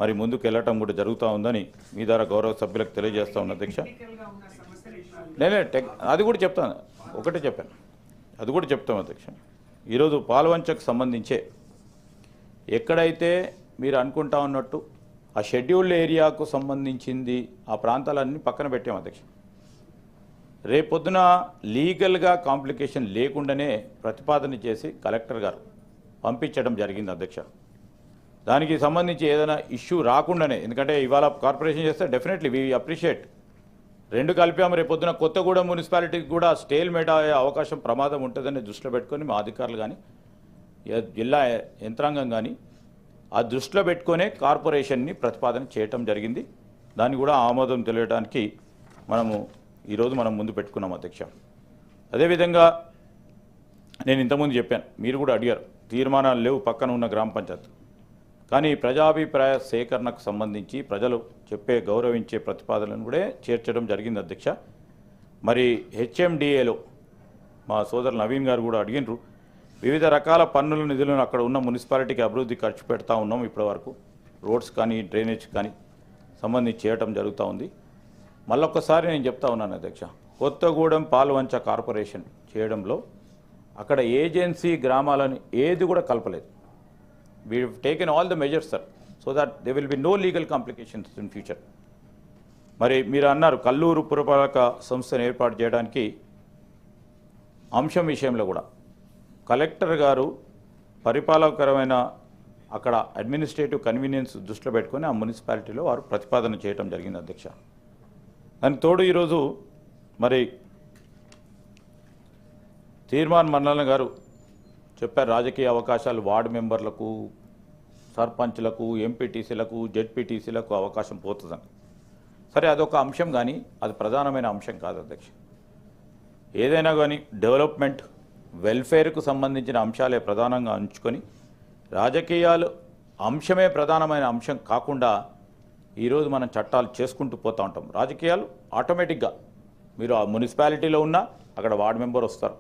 మరి ముందుకు వెళ్ళటం కూడా జరుగుతూ ఉందని మీ ద్వారా గౌరవ సభ్యులకు తెలియజేస్తా ఉన్నా అధ్యక్ష. నేనే అది కూడా చెప్తాను, ఒకటే చెప్పాను, అది కూడా చెప్తాం అధ్యక్ష. ఈరోజు పాల్వంచకు సంబంధించే ఎక్కడైతే మీరు అనుకుంటా ఉన్నట్టు ఆ షెడ్యూల్డ్ ఏరియాకు సంబంధించింది ఆ ప్రాంతాలన్నీ పక్కన పెట్టాం అధ్యక్ష. రేపొద్దున లీగల్గా కాంప్లికేషన్ లేకుండానే ప్రతిపాదన చేసి కలెక్టర్ గారు పంపించడం జరిగింది అధ్యక్ష. దానికి సంబంధించి ఏదైనా ఇష్యూ రాకుండానే, ఎందుకంటే ఇవాళ కార్పొరేషన్ చేస్తే డెఫినెట్లీ వీ అప్రిషియేట్, రెండు కలిపాము, రేపొద్దున కొత్తగూడెం మున్సిపాలిటీకి కూడా స్టేల్ మేట్ అయ్యే అవకాశం ప్రమాదం ఉంటుందని దృష్టిలో పెట్టుకొని మా అధికారులు కానీ జిల్లా యంత్రాంగం కానీ ఆ దృష్టిలో పెట్టుకునే కార్పొరేషన్ని ప్రతిపాదన చేయటం జరిగింది. దాన్ని కూడా ఆమోదం తెలియడానికి ఈరోజు మనం ముందు పెట్టుకున్నాం అధ్యక్ష. అదేవిధంగా నేను ఇంతకుముందు చెప్పాను, మీరు కూడా అడిగారు, తీర్మానాలు లేవు పక్కన ఉన్న గ్రామ పంచాయతీ, కానీ ప్రజాభిప్రాయ సేకరణకు సంబంధించి ప్రజలు చెప్పే గౌరవించే ప్రతిపాదనలను కూడా చేర్చడం జరిగింది అధ్యక్ష. మరి హెచ్ఎండిఏలో మా సోదరు నవీన్ గారు కూడా అడిగినారు, వివిధ రకాల పన్నుల నిధులను అక్కడ ఉన్న మున్సిపాలిటీకి అభివృద్ధి ఖర్చు పెడతా ఉన్నాం, ఇప్పటి వరకు రోడ్స్ కానీ డ్రైనేజ్ కానీ సంబంధించి చేయటం జరుగుతూ ఉంది. మళ్ళొక్కసారి నేను చెప్తా ఉన్నాను అధ్యక్ష, కొత్తగూడెం పాల్వంచ కార్పొరేషన్ చేయడంలో అక్కడ ఏజెన్సీ గ్రామాలను ఏది కూడా కలపలేదు. We taken all the measures sir, so that they will be no legal complications in future. మరి మీరు అన్నారు కల్లూరు పురపాలక సంస్థను ఏర్పాటు చేయడానికి అంశం విషయంలో కూడా కలెక్టర్ గారు పరిపాలకరమైన అక్కడ అడ్మినిస్ట్రేటివ్ కన్వీనియన్స్ దృష్టిలో పెట్టుకొని ఆ మున్సిపాలిటీలో వారు ప్రతిపాదన చేయడం జరిగింది అధ్యక్ష. దానికి తోడు ఈరోజు మరి తీర్మాన్ మన్నల గారు చెప్పారు, రాజకీయ అవకాశాలు వార్డు మెంబర్లకు, సర్పంచ్లకు, ఎంపీటీసీలకు, జెడ్పీటీసీలకు అవకాశం పోతుందని. సరే, అదొక అంశం, కానీ అది ప్రధానమైన అంశం కాదు అధ్యక్ష. ఏదైనా కానీ డెవలప్మెంట్ వెల్ఫేర్కు సంబంధించిన అంశాలే ప్రధానంగా ఉంచుకొని రాజకీయాలు అంశమే ప్రధానమైన అంశం కాకుండా ఈరోజు మనం చట్టాలు చేసుకుంటూ పోతూ ఉంటాం. రాజకీయాలు ఆటోమేటిక్గా మీరు ఆ మున్సిపాలిటీలో ఉన్నా అక్కడ వార్డు మెంబర్ వస్తారు,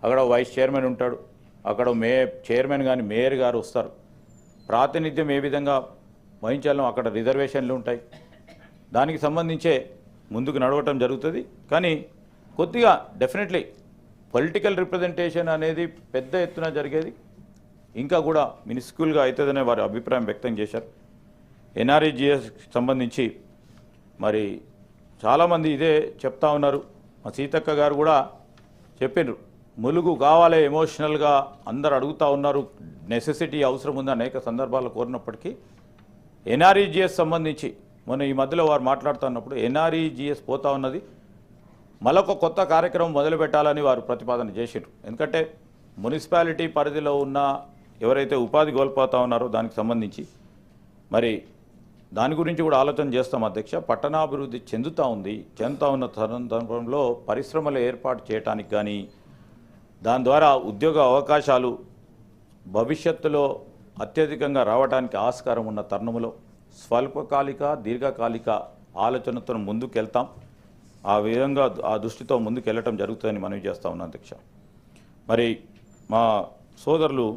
అక్కడ వైస్ చైర్మన్ ఉంటాడు, అక్కడ చైర్మన్ కానీ మేయర్ గారు వస్తారు. ప్రాతినిధ్యం ఏ విధంగా వహించాలో అక్కడ రిజర్వేషన్లు ఉంటాయి. దానికి సంబంధించే ముందుకు నడవటం జరుగుతుంది. కానీ కొద్దిగా డెఫినెట్లీ పొలిటికల్ రిప్రజెంటేషన్ అనేది పెద్ద ఎత్తున జరిగేది, ఇంకా కూడా మినిస్క్యూల్గా అవుతుందనే వారి అభిప్రాయం వ్యక్తం చేశారు. ఎన్ఆర్ఈజిఎస్ సంబంధించి మరి చాలామంది ఇదే చెప్తా ఉన్నారు. మా సీతక్క గారు కూడా చెప్పినారు, ములుగు కావాలి ఎమోషనల్గా అందరు అడుగుతూ ఉన్నారు, నెసెసిటీ అవసరం ఉంది అనేక సందర్భాల్లో కోరినప్పటికీ ఎన్ఆర్ఈజిఎస్ సంబంధించి మొన్న ఈ మధ్యలో వారు మాట్లాడుతున్నప్పుడు ఎన్ఆర్ఈజిఎస్ పోతా ఉన్నది, మరొక కొత్త కార్యక్రమం మొదలు పెట్టాలని వారు ప్రతిపాదన చేశారు. ఎందుకంటే మున్సిపాలిటీ పరిధిలో ఉన్న ఎవరైతే ఉపాధి కోల్పోతా ఉన్నారో దానికి సంబంధించి మరి దాని గురించి కూడా ఆలోచన చేస్తాం అధ్యక్ష. పట్టణాభివృద్ధి చెందుతూ ఉన్న సందర్భంలో పరిశ్రమలు ఏర్పాటు చేయడానికి కానీ దాని ద్వారా ఉద్యోగ అవకాశాలు భవిష్యత్తులో అత్యధికంగా రావడానికి ఆస్కారం ఉన్న తరుణంలో స్వల్పకాలిక దీర్ఘకాలిక ఆలోచనతో ముందుకెళ్తాం. ఆ విధంగా ఆ దృష్టితో ముందుకెళ్ళటం జరుగుతుందని మనవి చేస్తూ ఉన్నాం అధ్యక్ష. మరి మా సోదరులు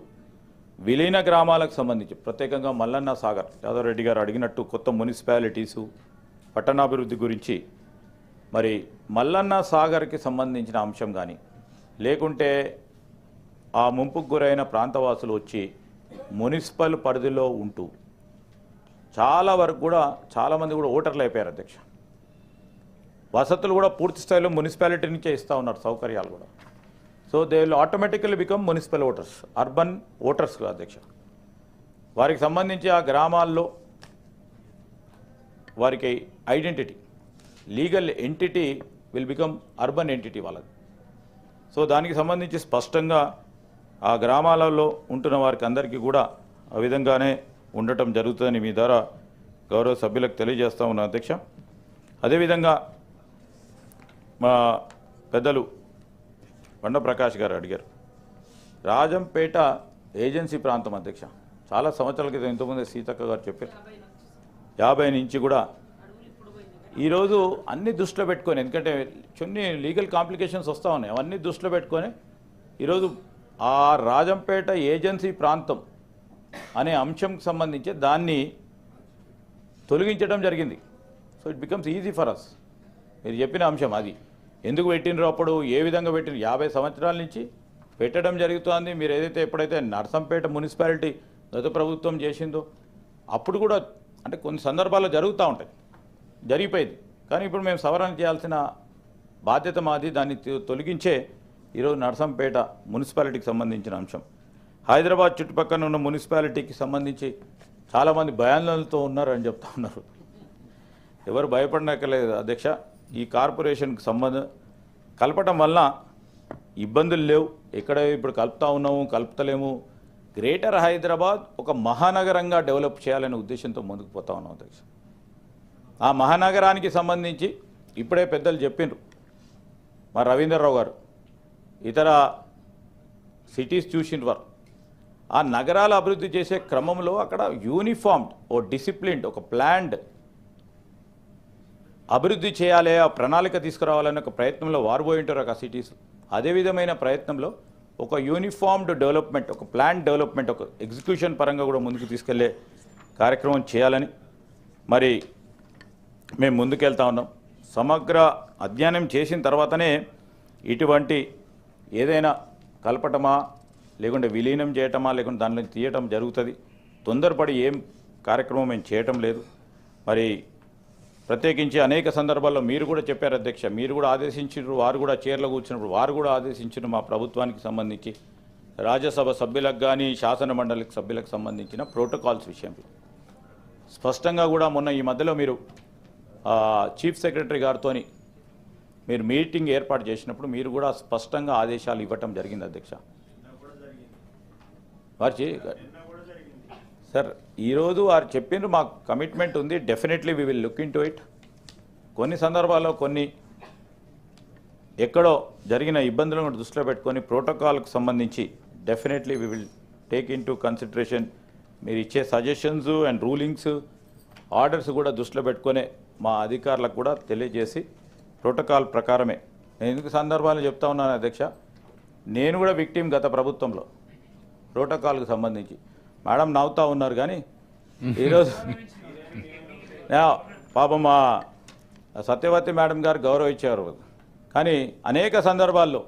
విలీన గ్రామాలకు సంబంధించి ప్రత్యేకంగా మల్లన్న సాగర్ యాదవ్ రెడ్డి గారు అడిగినట్టు కొత్త మున్సిపాలిటీసు పట్టణాభివృద్ధి గురించి మరి మల్లన్న సాగర్కి సంబంధించిన అంశం కానీ లేకుంటే ఆ ముంపుకు గురైన ప్రాంతవాసులు వచ్చి మున్సిపల్ పరిధిలో ఉంటూ చాలా వరకు కూడా చాలామంది కూడా ఓటర్లు అయిపోయారు అధ్యక్ష. వసతులు కూడా పూర్తి స్థాయిలో మున్సిపాలిటీ నుంచే ఇస్తూ ఉన్నారు, సౌకర్యాలు కూడా. So they will automatically become municipal voters, urban voters అధ్యక్ష. వారికి సంబంధించి ఆ గ్రామాల్లో వారికి identity, legal entity will become urban entity వాళ్ళది. సో దానికి సంబంధించి స్పష్టంగా ఆ గ్రామాలలో ఉంటున్న వారికి అందరికీ కూడా ఆ విధంగానే ఉండటం జరుగుతుందని మీ ద్వారా గౌరవ సభ్యులకు తెలియజేస్తూ ఉన్నాను అధ్యక్ష. అదేవిధంగా మా పెద్దలు బండ ప్రకాష్ గారు అడిగారు, రాజంపేట ఏజెన్సీ ప్రాంతం అధ్యక్ష. చాలా సంవత్సరాల క్రితం ఇంతకుముందే సీతక్క గారు చెప్పారు, 50 నుంచి కూడా ఈరోజు అన్ని దృష్టిలో పెట్టుకొని, ఎందుకంటే కొన్ని లీగల్ కాంప్లికేషన్స్ వస్తూ ఉన్నాయి, అవన్నీ దృష్టిలో పెట్టుకొని ఈరోజు ఆ రాజంపేట ఏజెన్సీ ప్రాంతం అనే అంశంకి సంబంధించి దాన్ని తొలగించడం జరిగింది. So it becomes easy for us. మీరు చెప్పిన అంశం అది ఎందుకు పెట్టినరో అప్పుడు ఏ విధంగా పెట్టిన 50 సంవత్సరాల నుంచి పెట్టడం జరుగుతోంది. మీరు ఏదైతే ఎప్పుడైతే నర్సంపేట మున్సిపాలిటీ గత ప్రభుత్వం చేసిందో అప్పుడు కూడా అంటే కొన్ని సందర్భాల్లో జరుగుతూ ఉంటాయి, జరిగిపోయింది. కానీ ఇప్పుడు మేము సవరణ చేయాల్సిన బాధ్యత మాది. దాన్ని తొలగించే ఈరోజు నర్సంపేట మున్సిపాలిటీకి సంబంధించిన అంశం. హైదరాబాద్ చుట్టుపక్కల ఉన్న మున్సిపాలిటీకి సంబంధించి చాలామంది భయాందోళనలతో ఉన్నారని చెప్తా ఉన్నారు. ఎవరు భయపడనక్కర్లేదు అధ్యక్ష. ఈ కార్పొరేషన్కి కలపటం వల్ల ఇబ్బందులు లేవు. ఎక్కడ ఇప్పుడు కలుపుతా ఉన్నాము, కలుపుతలేము. గ్రేటర్ హైదరాబాద్ ఒక మహానగరంగా డెవలప్ చేయాలనే ఉద్దేశంతో ముందుకు పోతా ఉన్నాం అధ్యక్ష. ఆ మహానగరానికి సంబంధించి ఇప్పుడే పెద్దలు చెప్పిండ్రు, మా రవీంద్రరావు గారు ఇతర సిటీస్ చూసినవారు. ఆ నగరాల అభివృద్ధి చేసే క్రమంలో అక్కడ యూనిఫామ్డ్, ఓ డిసిప్లిన్డ్, ఒక ప్లాన్డ్ అభివృద్ధి చేయాలి, ఆ ప్రణాళిక తీసుకురావాలనే ఒక ప్రయత్నంలో వారు పోయి ఉంటారు ఆ సిటీస్. అదే విధమైన ప్రయత్నంలో ఒక యూనిఫామ్డ్ డెవలప్మెంట్, ఒక ప్లాన్ డెవలప్మెంట్, ఒక ఎగ్జిక్యూషన్ పరంగా కూడా ముందుకు తీసుకెళ్లే కార్యక్రమం చేయాలని మరి మేము ముందుకెళ్తా ఉన్నాం. సమగ్ర అధ్యయనం చేసిన తర్వాతనే ఇటువంటి ఏదైనా కలపటమా లేకుంటే విలీనం చేయటమా లేకుంటే దానిలో తీయటం జరుగుతుంది. తొందరపడి ఏం కార్యక్రమం మేము చేయటం లేదు. మరి ప్రత్యేకించి అనేక సందర్భాల్లో మీరు కూడా చెప్పారు అధ్యక్ష, మీరు కూడా ఆదేశించారు, వారు కూడా చైర్లో కూర్చున్నప్పుడు వారు కూడా ఆదేశించారు మా ప్రభుత్వానికి సంబంధించి రాజ్యసభ సభ్యులకు కానీ శాసన మండలికి సభ్యులకు సంబంధించిన ప్రోటోకాల్స్ విషయంలో స్పష్టంగా కూడా మొన్న ఈ మధ్యలో మీరు చీఫ్ సెక్రటరీ గారితో మీరు మీటింగ్ ఏర్పాటు చేసినప్పుడు మీరు కూడా స్పష్టంగా ఆదేశాలు ఇవ్వటం జరిగింది అధ్యక్ష. వారు సార్ ఈరోజు వారు చెప్పిండ్రు మాకు కమిట్మెంట్ ఉంది, definitely we will look in to it. కొన్ని సందర్భాల్లో కొన్ని ఎక్కడో జరిగిన ఇబ్బందులను దృష్టిలో పెట్టుకొని ప్రోటోకాల్కి సంబంధించి definitely we will take in to consideration. మీరు ఇచ్చే సజెషన్స్ అండ్ రూలింగ్స్ ఆర్డర్స్ కూడా దృష్టిలో పెట్టుకొని మా అధికారులకు కూడా తెలియజేసి ప్రోటోకాల్ ప్రకారమే. నేను ఎందుకు సందర్భాలు చెప్తా ఉన్నాను అధ్యక్ష, నేను కూడా విక్టిమ్ గత ప్రభుత్వంలో ప్రోటోకాల్కి సంబంధించి. మేడం నవ్వుతూ ఉన్నారు కానీ ఈరోజు పాపం మా సత్యవతి మేడం గారు గౌరవించారు. కానీ అనేక సందర్భాల్లో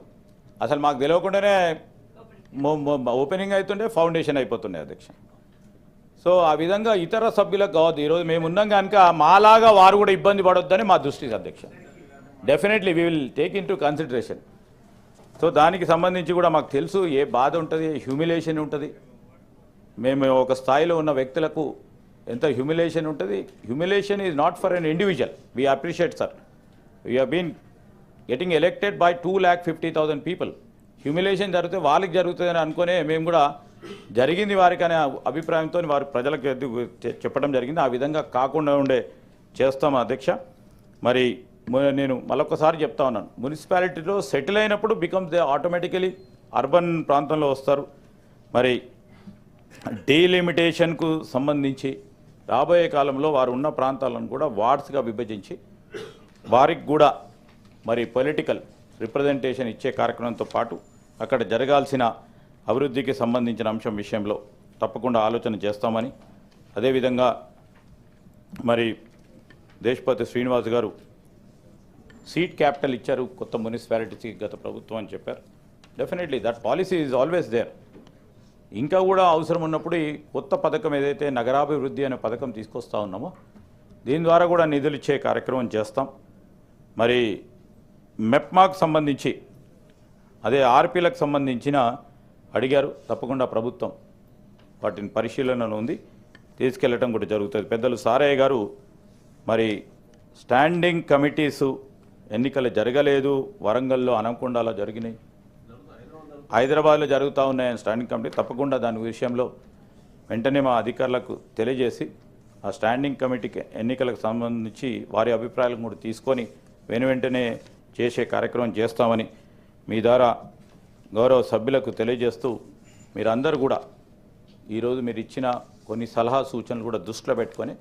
అసలు మాకు తెలియకుండానే ఓపెనింగ్ అవుతుండే ఫౌండేషన్ అయిపోతుండే అధ్యక్ష. సో ఆ విధంగా ఇతర సభ్యులకు కావద్దు. ఈరోజు మేము ఉన్నాం కనుక మాలాగా వారు కూడా ఇబ్బంది పడొద్దని మా దృష్టి అధ్యక్ష. Definitely we will take in to consideration. So దానికి సంబంధించి కూడా మాకు తెలుసు ఏ బాధ ఉంటుంది, హ్యూమిలేషన్ ఉంటుంది. మేము ఒక స్థాయిలో ఉన్న వ్యక్తులకు ఎంత హ్యూమిలేషన్ ఉంటుంది. Humiliation is not for an individual. We appreciate sir, we have been getting elected by 2,50,000 people. Humiliation జరిగితే వాళ్ళకి జరుగుతుందని అనుకునే మేము కూడా జరిగింది వారికి అనే అభిప్రాయంతో వారి ప్రజలకు చెప్పడం జరిగింది. ఆ విధంగా కాకుండా ఉండే చేస్తాం అధ్యక్ష. మరి నేను మరొకసారి చెప్తా ఉన్నాను, మున్సిపాలిటీలో సెటిల్ అయినప్పుడు బికమ్స్ దే ఆటోమేటికలీ అర్బన్ ప్రాంతంలో వస్తారు. మరి డీలిమిటేషన్కు సంబంధించి రాబోయే కాలంలో వారు ఉన్న ప్రాంతాలను కూడా వార్డ్స్గా విభజించి వారికి కూడా మరి పొలిటికల్ రిప్రజెంటేషన్ ఇచ్చే కార్యక్రమంతో పాటు అక్కడ జరగాల్సిన అభివృద్ధికి సంబంధించిన అంశం విషయంలో తప్పకుండా ఆలోచన చేస్తామని, అదేవిధంగా మరి దేశపతి శ్రీనివాస్ గారు సీట్ క్యాపిటల్ ఇచ్చారు కొత్త మున్సిపాలిటీస్కి గత ప్రభుత్వం అని చెప్పారు. Definitely that policy is always there. ఇంకా కూడా అవసరం ఉన్నప్పుడు ఈ కొత్త పథకం ఏదైతే నగరాభివృద్ధి అనే పథకం తీసుకొస్తా ఉన్నామో దీని ద్వారా కూడా నిధులు ఇచ్చే కార్యక్రమం చేస్తాం. మరి మెప్మాకు సంబంధించి అదే ఆర్పీలకు సంబంధించిన అడిగారు, తప్పకుండా ప్రభుత్వం వాటిని పరిశీలనలో ఉంది, తీసుకెళ్లడం కూడా జరుగుతుంది. పెద్దలు సారయ్య గారు మరి స్టాండింగ్ కమిటీసు ఎన్నికలు జరగలేదు, వరంగల్లో అనకొండలో జరిగినాయి, హైదరాబాద్లో జరుగుతూ ఉన్నాయని స్టాండింగ్ కమిటీ. తప్పకుండా దాని విషయంలో వెంటనే మా అధికారులకు తెలియజేసి ఆ స్టాండింగ్ కమిటీకి ఎన్నికలకు సంబంధించి వారి అభిప్రాయాలను కూడా తీసుకొని వెంటనే చేసే కార్యక్రమం చేస్తామని మీ ద్వారా గౌరవ సభ్యులకు తెలియజేస్తూ మీరందరూ కూడా ఈరోజు మీరు ఇచ్చిన కొన్ని సలహా సూచనలు కూడా దృష్టిలో పెట్టుకొని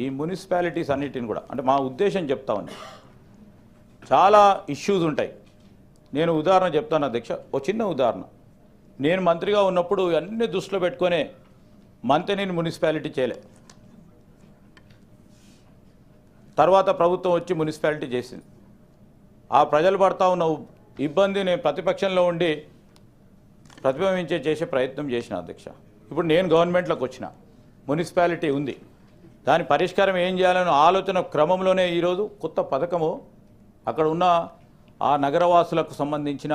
ఈ మున్సిపాలిటీస్ అన్నిటిని కూడా అంటే మా ఉద్దేశం చెప్తామని చాలా ఇష్యూస్ ఉంటాయి. నేను ఉదాహరణ చెప్తాను అధ్యక్ష, ఒక చిన్న ఉదాహరణ. నేను మంత్రిగా ఉన్నప్పుడు అన్ని దృష్టిలో పెట్టుకొని మంతెనీని మున్సిపాలిటీ చేయలే. తర్వాత ప్రభుత్వం వచ్చి మున్సిపాలిటీ చేసింది. ఆ ప్రజలు పడతా ఉన్న ఇబ్బంది నేను ప్రతిపక్షంలో ఉండి ప్రతిబింబించే చేసే ప్రయత్నం చేసిన అధ్యక్ష. ఇప్పుడు నేను గవర్నమెంట్లోకి వచ్చిన, మున్సిపాలిటీ ఉంది, దాని పరిష్కారం ఏం చేయాలనే ఆలోచన క్రమంలోనే ఈరోజు కొత్త పథకము అక్కడ ఉన్న ఆ నగరవాసులకు సంబంధించిన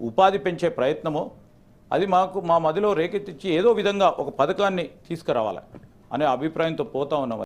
ఉపాధి పెంచే ప్రయత్నము అది మా మదిలో రేకెత్తించి ఏదో విధంగా ఒక పథకాన్ని తీసుకురావాలి అనే అభిప్రాయంతో పోతా ఉన్నాం.